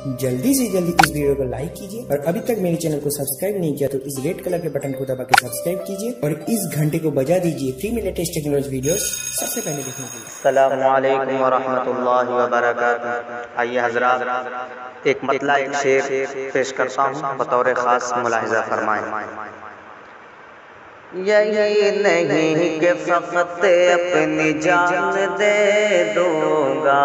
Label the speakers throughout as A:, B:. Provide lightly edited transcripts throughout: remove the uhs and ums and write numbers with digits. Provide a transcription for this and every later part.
A: जल्दी से जल्दी इस वीडियो को लाइक कीजिए और अभी तक मेरे चैनल को सब्सक्राइब नहीं किया तो इस रेड कलर के बटन को दबा के सब्सक्राइब कीजिए और इस घंटे को बजा दीजिए फ्री में लेटेस्ट टेक्नोलॉजी वीडियोस सबसे पहले देखने के लिए।
B: अस्सलामु अलैकुम व रहमतुल्लाहि व बरकातुहू। आइए हज़रात एक मतला एक शेर पेश करता हूँ, बतौर खास मुलाहिज़ा फरमाएं। यही नहीं कि फ़क़त अपनी जान दे दूँगा,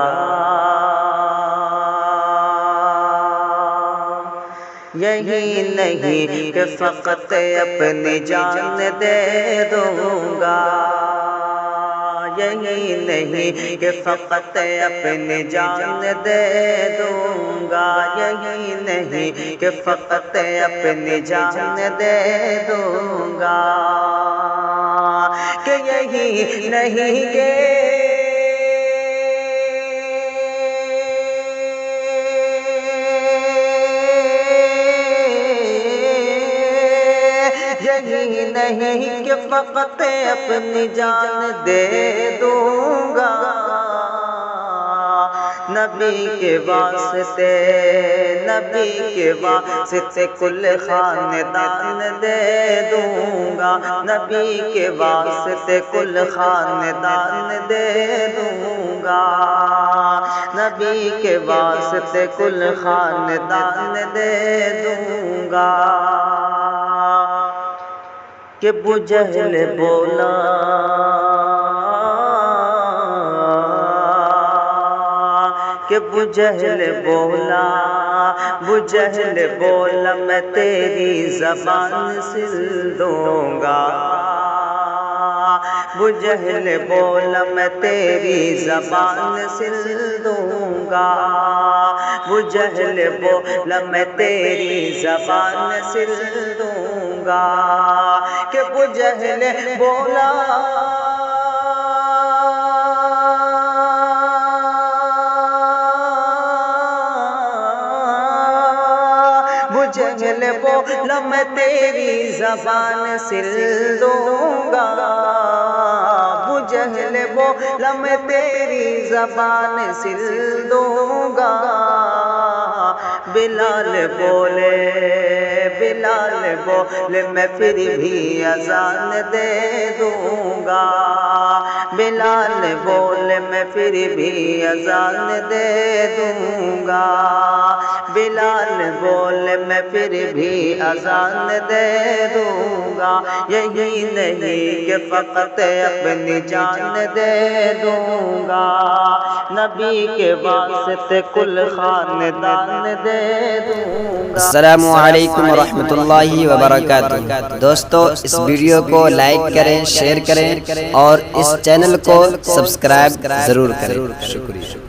B: यही नहीं कि फ़क़त अपनी जान दे दूँगा, यही नहीं कि फ़क़त अपनी जान दे दूँगा, यही नहीं कि फ़क़त अपनी जान दे दूँगा, कि यही नहीं कि यही नहीं कि फ़क़त अपनी जान दे दूँगा, नबी के वास्ते, नबी के वास्ते कुल खानदान दे दूँगा, नबी के वास्ते कुल खानदान दे दूँगा, नबी के वास्ते कुल खानदान दे दूँगा। कि अबू जहल बोला, कि अबू जहल बोला, अबू जहल बोला मैं तेरी ज़बान सिल दूँगा, अबू जहल बोला मैं तेरी ज़बान सिल दूँगा, अबू जहल बोला मैं तेरी ज़बान सिल दूँगा, कि अबू जहल बोला अबू जहल बोला मैं तेरी ज़बान सिल दूँगा, अबू जहल बोला मैं तेरी ज़बान सिल दूँगा, बिलाल बोले, बिलाल बोले मैं फिर भी अज़ान दे दूँगा, बिलाल बोले मैं फिर भी अज़ान दे दूँगा, बिलाल बोले मैं फिर भी अज़ान दे दूँगा, यही नहीं कि फ़क़त अपनी जान दे दूँगा, नबी के वास्ते कुल खानदान दे दूँगा।
C: अस्सलामु अलैकुम व रहमतुल्लाहि व बरकातुहू। दोस्तों, इस वीडियो को लाइक करें, शेयर करें और इस चैनल को सब्सक्राइब ज़रूर करें। शुक्रिया।